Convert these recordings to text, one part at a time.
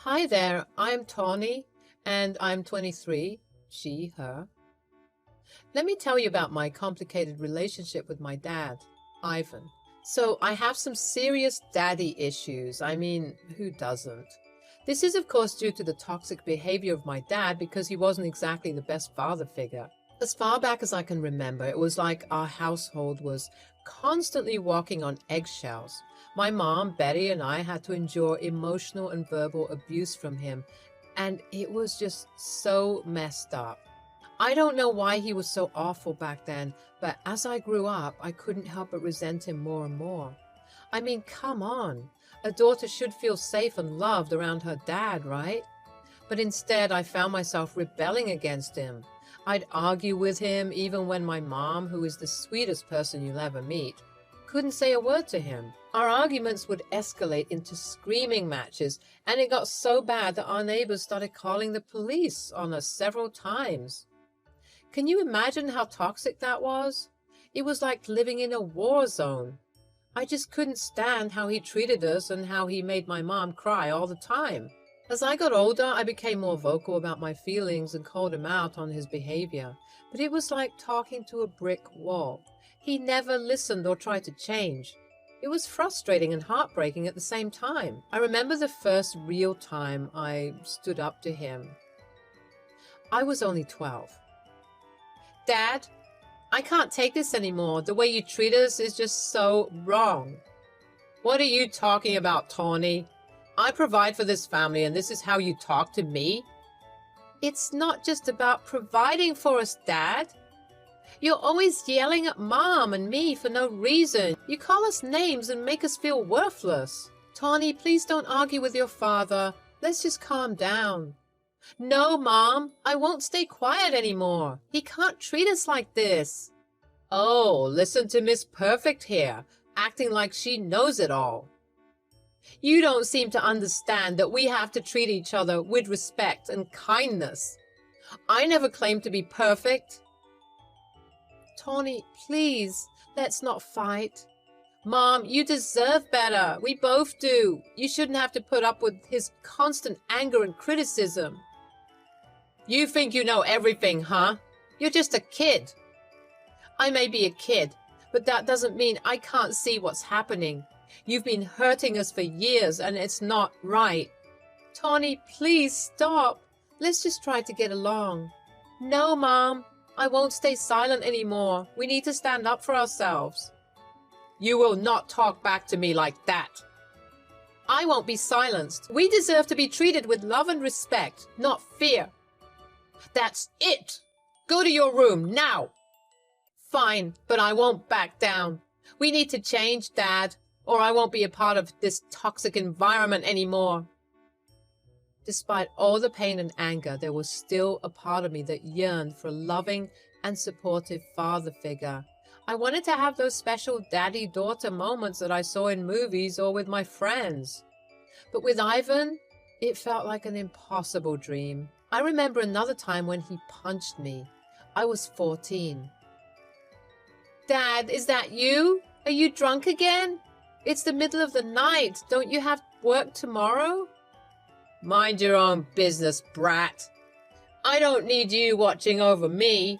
Hi there, I'm Tawny, and I'm 23, she, her. Let me tell you about my complicated relationship with my dad, Ivan. So, I have some serious daddy issues. I mean, who doesn't? This is, of course, due to the toxic behavior of my dad because he wasn't exactly the best father figure. As far back as I can remember, it was like our household was constantly walking on eggshells. My mom, Betty, and I had to endure emotional and verbal abuse from him, and it was just so messed up. I don't know why he was so awful back then, but as I grew up, I couldn't help but resent him more and more. I mean, come on. A daughter should feel safe and loved around her dad, right? But instead, I found myself rebelling against him. I'd argue with him even when my mom, who is the sweetest person you'll ever meet, couldn't say a word to him. Our arguments would escalate into screaming matches, and it got so bad that our neighbors started calling the police on us several times. Can you imagine how toxic that was? It was like living in a war zone. I just couldn't stand how he treated us and how he made my mom cry all the time. As I got older, I became more vocal about my feelings and called him out on his behavior, but it was like talking to a brick wall. He never listened or tried to change. It was frustrating and heartbreaking at the same time. I remember the first real time I stood up to him. I was only 12. Dad, I can't take this anymore. The way you treat us is just so wrong. What are you talking about, Tawny? I provide for this family and this is how you talk to me? It's not just about providing for us, Dad. You're always yelling at Mom and me for no reason. You call us names and make us feel worthless. Tawny, please don't argue with your father. Let's just calm down. No, Mom, I won't stay quiet anymore. He can't treat us like this. Oh, listen to Miss Perfect here, acting like she knows it all. You don't seem to understand that we have to treat each other with respect and kindness. I never claimed to be perfect. Tawny, please, let's not fight. Mom, you deserve better. We both do. You shouldn't have to put up with his constant anger and criticism. You think you know everything, huh? You're just a kid. I may be a kid, but that doesn't mean I can't see what's happening. You've been hurting us for years, and it's not right. Tawny, please stop. Let's just try to get along. No, Mom, I won't stay silent anymore. We need to stand up for ourselves. You will not talk back to me like that. I won't be silenced. We deserve to be treated with love and respect, not fear. That's it. Go to your room now. Fine, but I won't back down. We need to change, Dad, or I won't be a part of this toxic environment anymore. Despite all the pain and anger, there was still a part of me that yearned for a loving and supportive father figure. I wanted to have those special daddy-daughter moments that I saw in movies or with my friends. But with Ivan, it felt like an impossible dream. I remember another time when he punched me. I was 14. Dad, is that you? Are you drunk again? It's the middle of the night. Don't you have work tomorrow? Mind your own business, brat. I don't need you watching over me.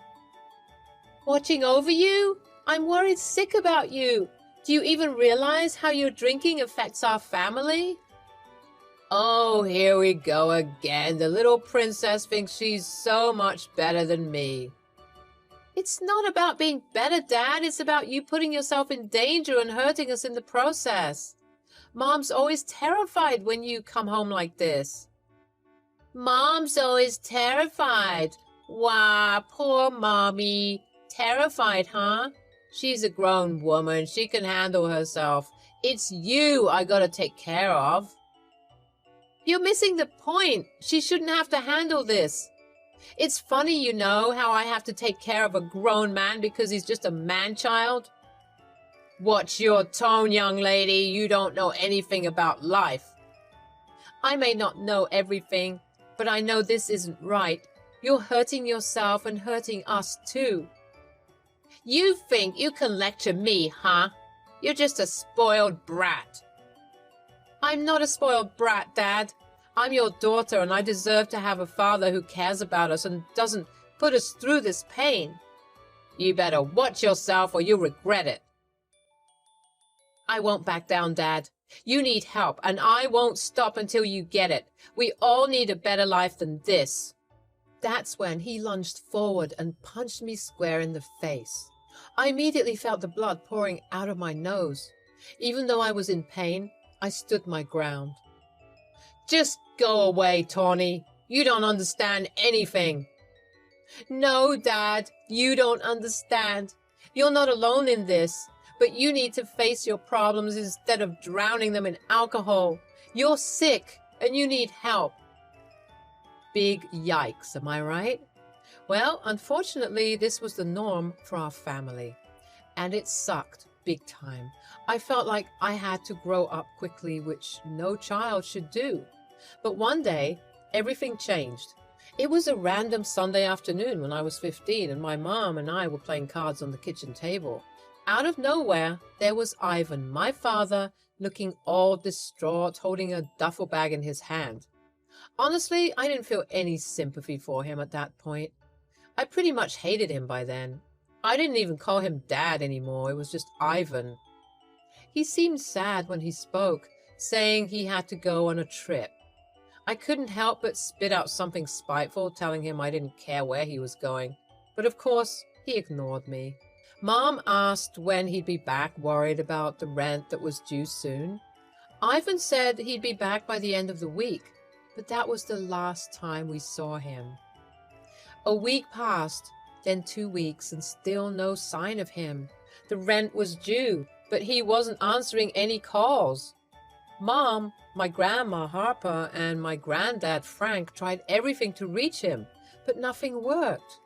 Watching over you? I'm worried sick about you. Do you even realize how your drinking affects our family? Oh, here we go again. The little princess thinks she's so much better than me. It's not about being better, Dad. It's about you putting yourself in danger and hurting us in the process. Mom's always terrified when you come home like this. Mom's always terrified. Wah, poor Mommy. Terrified, huh? She's a grown woman. She can handle herself. It's you I gotta take care of. You're missing the point. She shouldn't have to handle this. It's funny, you know, how I have to take care of a grown man because he's just a man-child. Watch your tone, young lady. You don't know anything about life. I may not know everything, but I know this isn't right. You're hurting yourself and hurting us too. You think you can lecture me, huh? You're just a spoiled brat. I'm not a spoiled brat, Dad. I'm your daughter, and I deserve to have a father who cares about us and doesn't put us through this pain. You better watch yourself or you'll regret it. I won't back down, Dad. You need help, and I won't stop until you get it. We all need a better life than this. That's when he lunged forward and punched me square in the face. I immediately felt the blood pouring out of my nose. Even though I was in pain, I stood my ground. Just go away, Tawny. You don't understand anything. No, Dad, you don't understand. You're not alone in this, but you need to face your problems instead of drowning them in alcohol. You're sick and you need help. Big yikes, am I right? Well, unfortunately, this was the norm for our family, and it sucked big time. I felt like I had to grow up quickly, which no child should do. But one day, everything changed. It was a random Sunday afternoon when I was 15, and my mom and I were playing cards on the kitchen table. Out of nowhere, there was Ivan, my father, looking all distraught, holding a duffel bag in his hand. Honestly, I didn't feel any sympathy for him at that point. I pretty much hated him by then. I didn't even call him Dad anymore. It was just Ivan. He seemed sad when he spoke, saying he had to go on a trip. I couldn't help but spit out something spiteful, telling him I didn't care where he was going. But of course, he ignored me. Mom asked when he'd be back, worried about the rent that was due soon. Ivan said he'd be back by the end of the week, but that was the last time we saw him. A week passed, then 2 weeks, and still no sign of him. The rent was due, but he wasn't answering any calls. Mom, my grandma Harper, and my granddad Frank tried everything to reach him, but nothing worked.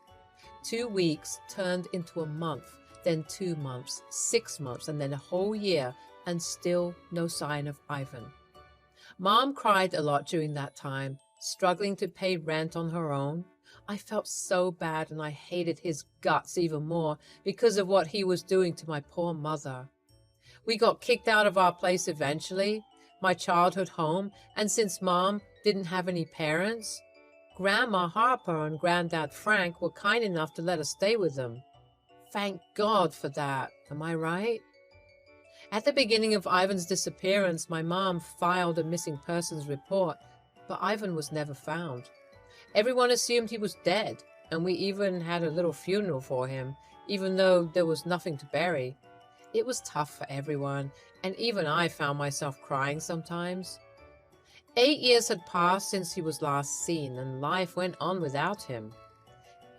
2 weeks turned into a month, then 2 months, 6 months, and then a whole year, and still no sign of Ivan. Mom cried a lot during that time, struggling to pay rent on her own. I felt so bad, and I hated his guts even more because of what he was doing to my poor mother. We got kicked out of our place eventually, my childhood home, and since Mom didn't have any parents, Grandma Harper and Granddad Frank were kind enough to let us stay with them. Thank God for that, am I right? At the beginning of Ivan's disappearance, my mom filed a missing persons report, but Ivan was never found. Everyone assumed he was dead, and we even had a little funeral for him, even though there was nothing to bury. It was tough for everyone, and even I found myself crying sometimes. 8 years had passed since he was last seen, and life went on without him.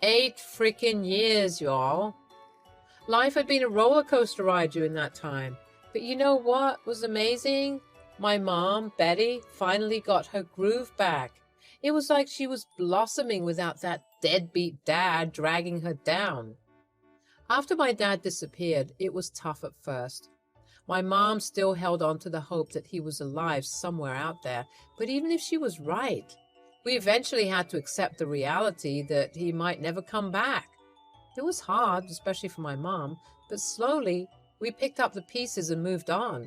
8 freaking years, y'all. Life had been a roller coaster ride during that time. But you know what was amazing? My mom, Betty, finally got her groove back. It was like she was blossoming without that deadbeat dad dragging her down. After my dad disappeared, it was tough at first. My mom still held on to the hope that he was alive somewhere out there, but even if she was right, we eventually had to accept the reality that he might never come back. It was hard, especially for my mom, but slowly we picked up the pieces and moved on.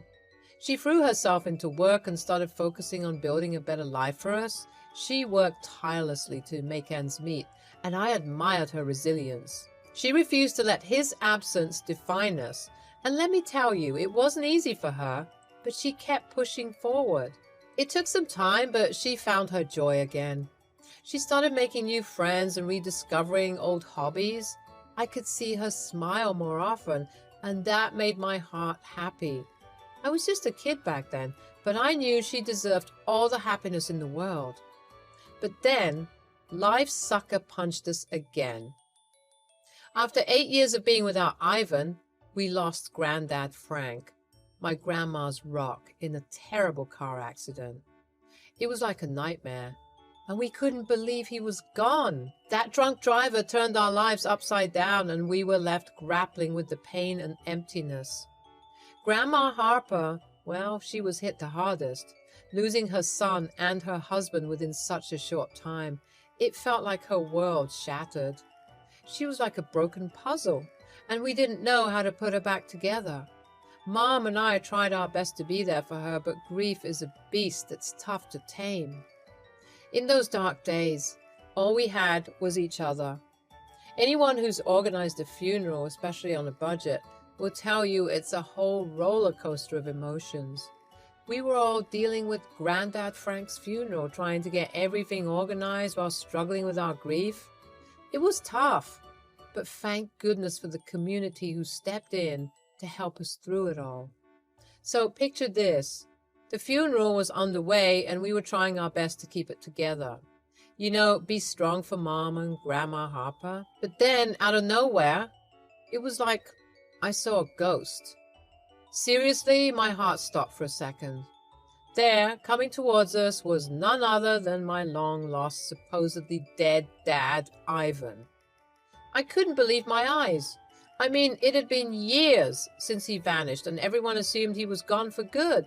She threw herself into work and started focusing on building a better life for us. She worked tirelessly to make ends meet, and I admired her resilience. She refused to let his absence define us, and let me tell you, it wasn't easy for her, but she kept pushing forward. It took some time, but she found her joy again. She started making new friends and rediscovering old hobbies. I could see her smile more often, and that made my heart happy. I was just a kid back then, but I knew she deserved all the happiness in the world. But then, life sucker punched us again. After 8 years of being without Ivan, we lost Granddad Frank, my grandma's rock, in a terrible car accident. It was like a nightmare, and we couldn't believe he was gone. That drunk driver turned our lives upside down, and we were left grappling with the pain and emptiness. Grandma Harper, well, she was hit the hardest, losing her son and her husband within such a short time. It felt like her world shattered. She was like a broken puzzle, and we didn't know how to put her back together. Mom and I tried our best to be there for her, but grief is a beast that's tough to tame. In those dark days, all we had was each other. Anyone who's organized a funeral, especially on a budget, will tell you it's a whole roller coaster of emotions. We were all dealing with Granddad Frank's funeral, trying to get everything organized while struggling with our grief. It was tough, but thank goodness for the community who stepped in to help us through it all. So picture this. The funeral was underway and we were trying our best to keep it together. You know, be strong for Mom and Grandma Harper. But then, out of nowhere, it was like I saw a ghost. Seriously, my heart stopped for a second. There, coming towards us, was none other than my long-lost, supposedly dead dad, Ivan. I couldn't believe my eyes. I mean, it had been years since he vanished, and everyone assumed he was gone for good.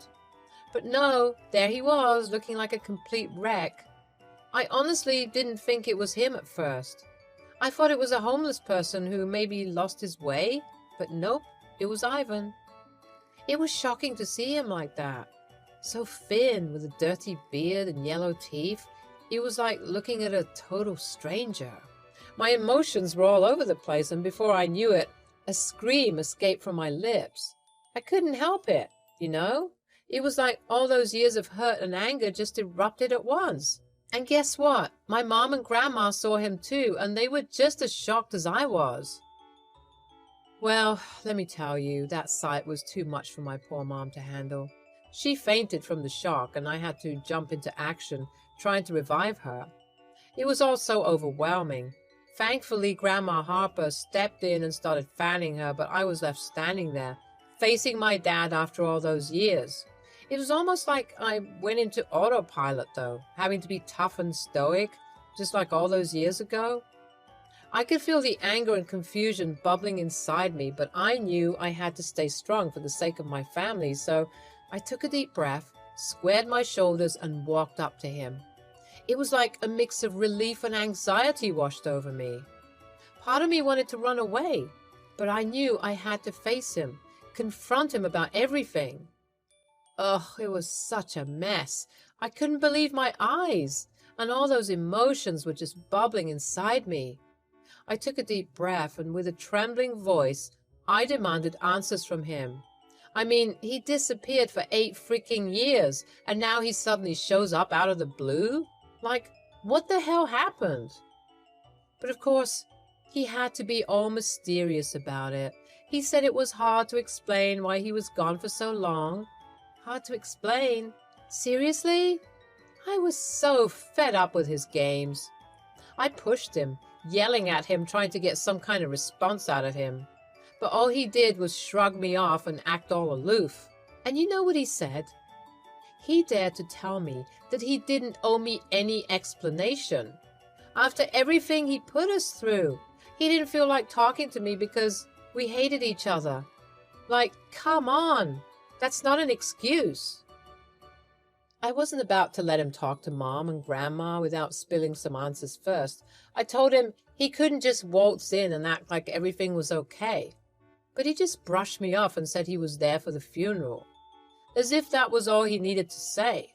But no, there he was, looking like a complete wreck. I honestly didn't think it was him at first. I thought it was a homeless person who maybe lost his way, but nope, it was Ivan. It was shocking to see him like that. So thin, with a dirty beard and yellow teeth. It was like looking at a total stranger. My emotions were all over the place, and before I knew it, a scream escaped from my lips. I couldn't help it, you know? It was like all those years of hurt and anger just erupted at once. And guess what? My mom and grandma saw him too, and they were just as shocked as I was. Well, let me tell you, that sight was too much for my poor mom to handle. She fainted from the shock, and I had to jump into action, trying to revive her. It was all so overwhelming. Thankfully, Grandma Harper stepped in and started fanning her, but I was left standing there, facing my dad after all those years. It was almost like I went into autopilot, though, having to be tough and stoic, just like all those years ago. I could feel the anger and confusion bubbling inside me, but I knew I had to stay strong for the sake of my family, so I took a deep breath, squared my shoulders, and walked up to him. It was like a mix of relief and anxiety washed over me. Part of me wanted to run away, but I knew I had to face him, confront him about everything. Ugh, it was such a mess. I couldn't believe my eyes, and all those emotions were just bubbling inside me. I took a deep breath, and with a trembling voice, I demanded answers from him. I mean, he disappeared for 8 freaking years, and now he suddenly shows up out of the blue? Like, what the hell happened? But of course, he had to be all mysterious about it. He said it was hard to explain why he was gone for so long. Hard to explain? Seriously? I was so fed up with his games. I pushed him, yelling at him, trying to get some kind of response out of him. But all he did was shrug me off and act all aloof. And you know what he said? He dared to tell me that he didn't owe me any explanation. After everything he put us through, he didn't feel like talking to me because we hated each other. Like, come on. That's not an excuse. I wasn't about to let him talk to Mom and Grandma without spilling some answers first. I told him he couldn't just waltz in and act like everything was okay. But he just brushed me off and said he was there for the funeral, as if that was all he needed to say.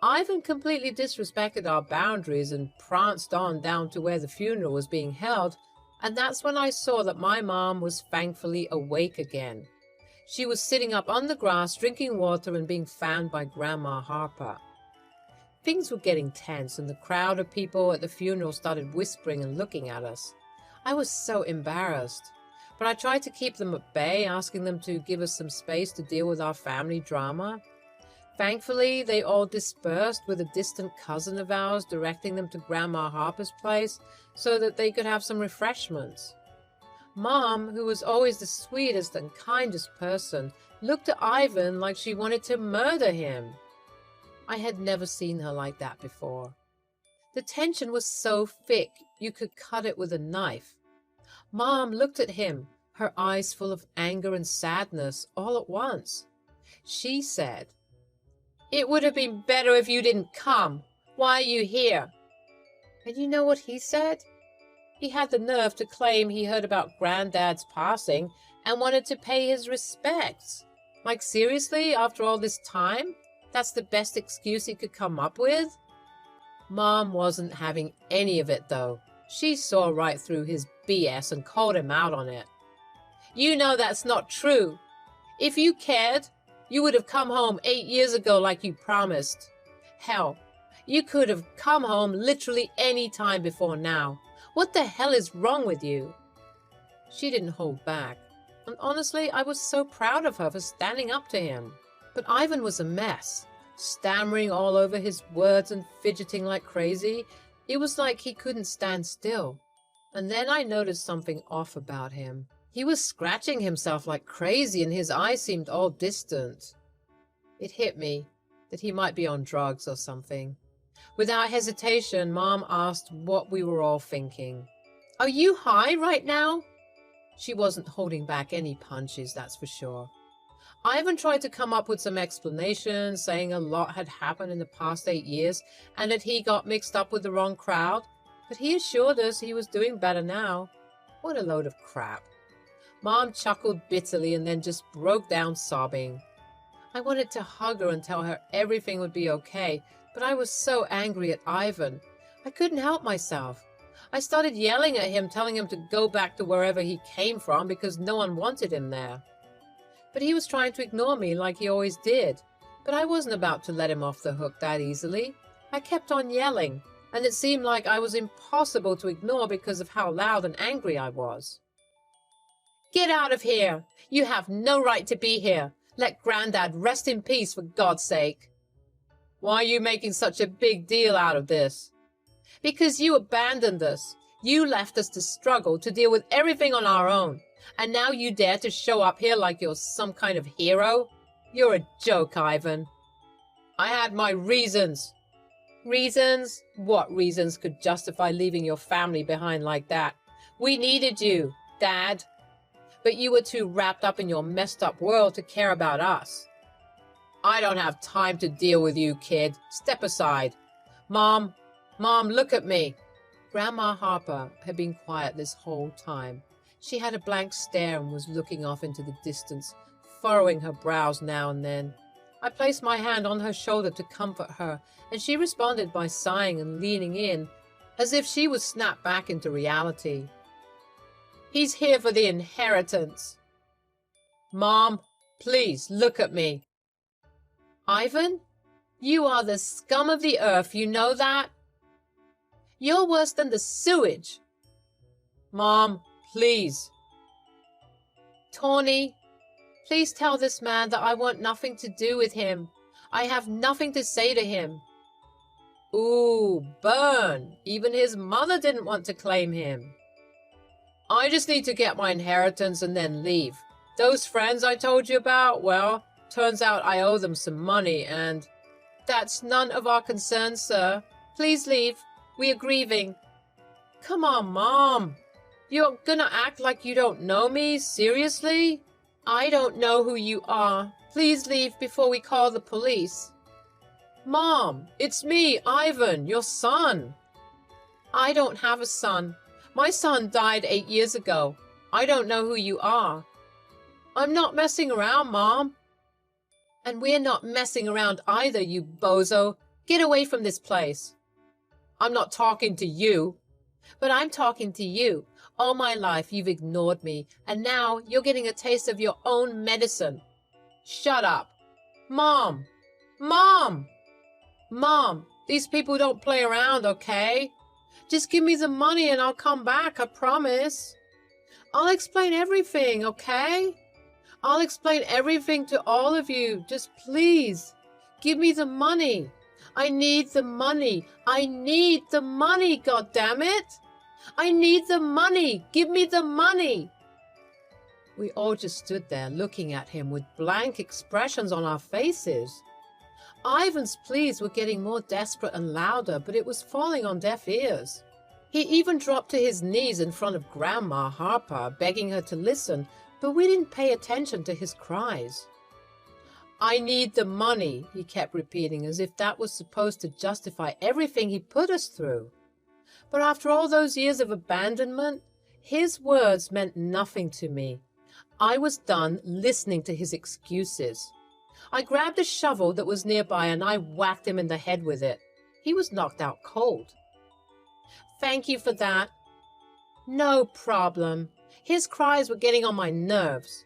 Ivan completely disrespected our boundaries and pranced on down to where the funeral was being held, and that's when I saw that my mom was thankfully awake again. She was sitting up on the grass, drinking water and being fanned by Grandma Harper. Things were getting tense, and the crowd of people at the funeral started whispering and looking at us. I was so embarrassed, but I tried to keep them at bay, asking them to give us some space to deal with our family drama. Thankfully, they all dispersed, with a distant cousin of ours directing them to Grandma Harper's place so that they could have some refreshments. Mom, who was always the sweetest and kindest person, looked at Ivan like she wanted to murder him. I had never seen her like that before. The tension was so thick you could cut it with a knife. Mom looked at him, her eyes full of anger and sadness all at once. She said, "It would have been better if you didn't come. Why are you here?" And you know what he said? He had the nerve to claim he heard about Granddad's passing and wanted to pay his respects. Like, seriously, after all this time? That's the best excuse he could come up with? Mom wasn't having any of it, though. She saw right through his BS and called him out on it. You know that's not true. If you cared, you would have come home 8 years ago like you promised. Hell, you could have come home literally any time before now. What the hell is wrong with you? She didn't hold back. And honestly, I was so proud of her for standing up to him. But Ivan was a mess, stammering all over his words and fidgeting like crazy. It was like he couldn't stand still. And then I noticed something off about him. He was scratching himself like crazy and his eyes seemed all distant. It hit me that he might be on drugs or something. Without hesitation, Mom asked what we were all thinking. Are you high right now? She wasn't holding back any punches, that's for sure. Ivan tried to come up with some explanations, saying a lot had happened in the past 8 years and that he got mixed up with the wrong crowd, but he assured us he was doing better now. What a load of crap. Mom chuckled bitterly and then just broke down sobbing. I wanted to hug her and tell her everything would be okay, but I was so angry at Ivan. I couldn't help myself. I started yelling at him, telling him to go back to wherever he came from because no one wanted him there. But he was trying to ignore me like he always did. But I wasn't about to let him off the hook that easily. I kept on yelling, and it seemed like I was impossible to ignore because of how loud and angry I was. Get out of here! You have no right to be here. Let Grandad rest in peace, for God's sake. Why are you making such a big deal out of this? Because you abandoned us. You left us to struggle, to deal with everything on our own. And now you dare to show up here like you're some kind of hero? You're a joke, Ivan. I had my reasons. Reasons? What reasons could justify leaving your family behind like that? We needed you, Dad. But you were too wrapped up in your messed up world to care about us. I don't have time to deal with you, kid. Step aside. Mom, look at me. Grandma Harper had been quiet this whole time. She had a blank stare and was looking off into the distance, furrowing her brows now and then. I placed my hand on her shoulder to comfort her, and she responded by sighing and leaning in, as if she was snapped back into reality. He's here for the inheritance. Mom, please look at me. Ivan, you are the scum of the earth, you know that? You're worse than the sewage. Mom, please. Tawny, please tell this man that I want nothing to do with him. I have nothing to say to him. Ooh, burn. Even his mother didn't want to claim him. I just need to get my inheritance and then leave. Those friends I told you about, well, turns out I owe them some money and... That's none of our concern, sir. Please leave. We are grieving. Come on, Mom. You're gonna act like you don't know me? Seriously? I don't know who you are. Please leave before we call the police. Mom, it's me, Ivan, your son. I don't have a son. My son died 8 years ago. I don't know who you are. I'm not messing around, Mom. And we're not messing around either, you bozo. Get away from this place. I'm not talking to you. But I'm talking to you. All my life you've ignored me, and now you're getting a taste of your own medicine. Shut up. Mom! Mom! Mom, these people don't play around, okay? Just give me the money and I'll come back, I promise. I'll explain everything, okay? I'll explain everything to all of you. Just please, give me the money. I need the money. I need the money, goddammit. I need the money. Give me the money. We all just stood there looking at him with blank expressions on our faces. Ivan's pleas were getting more desperate and louder, but it was falling on deaf ears. He even dropped to his knees in front of Grandma Harper, begging her to listen, but we didn't pay attention to his cries. I need the money, he kept repeating, as if that was supposed to justify everything he put us through. But after all those years of abandonment, his words meant nothing to me. I was done listening to his excuses. I grabbed a shovel that was nearby and I whacked him in the head with it. He was knocked out cold. Thank you for that. No problem. His cries were getting on my nerves.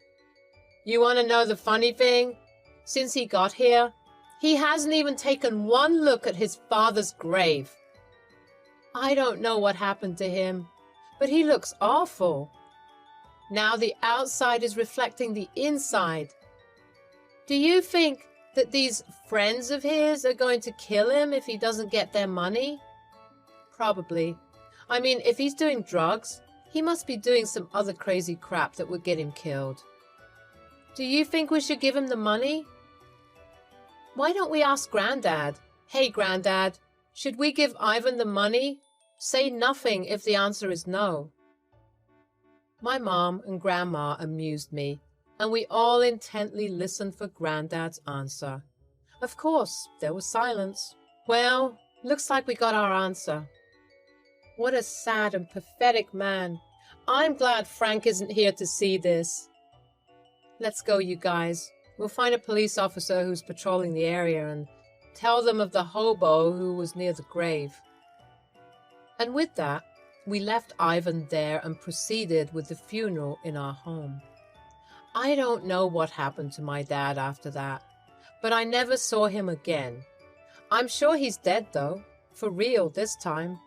You want to know the funny thing? Since he got here, he hasn't even taken one look at his father's grave. I don't know what happened to him, but he looks awful. Now the outside is reflecting the inside. Do you think that these friends of his are going to kill him if he doesn't get their money? Probably. I mean, if he's doing drugs, he must be doing some other crazy crap that would get him killed. Do you think we should give him the money? Why don't we ask Granddad? Hey, Granddad, should we give Ivan the money? Say nothing if the answer is no. My mom and Grandma amused me, and we all intently listened for Granddad's answer. Of course, there was silence. Well, looks like we got our answer. What a sad and pathetic man. I'm glad Frank isn't here to see this. Let's go, you guys. We'll find a police officer who's patrolling the area and tell them of the hobo who was near the grave. And with that, we left Ivan there and proceeded with the funeral in our home. I don't know what happened to my dad after that, but I never saw him again. I'm sure he's dead, though, for real this time.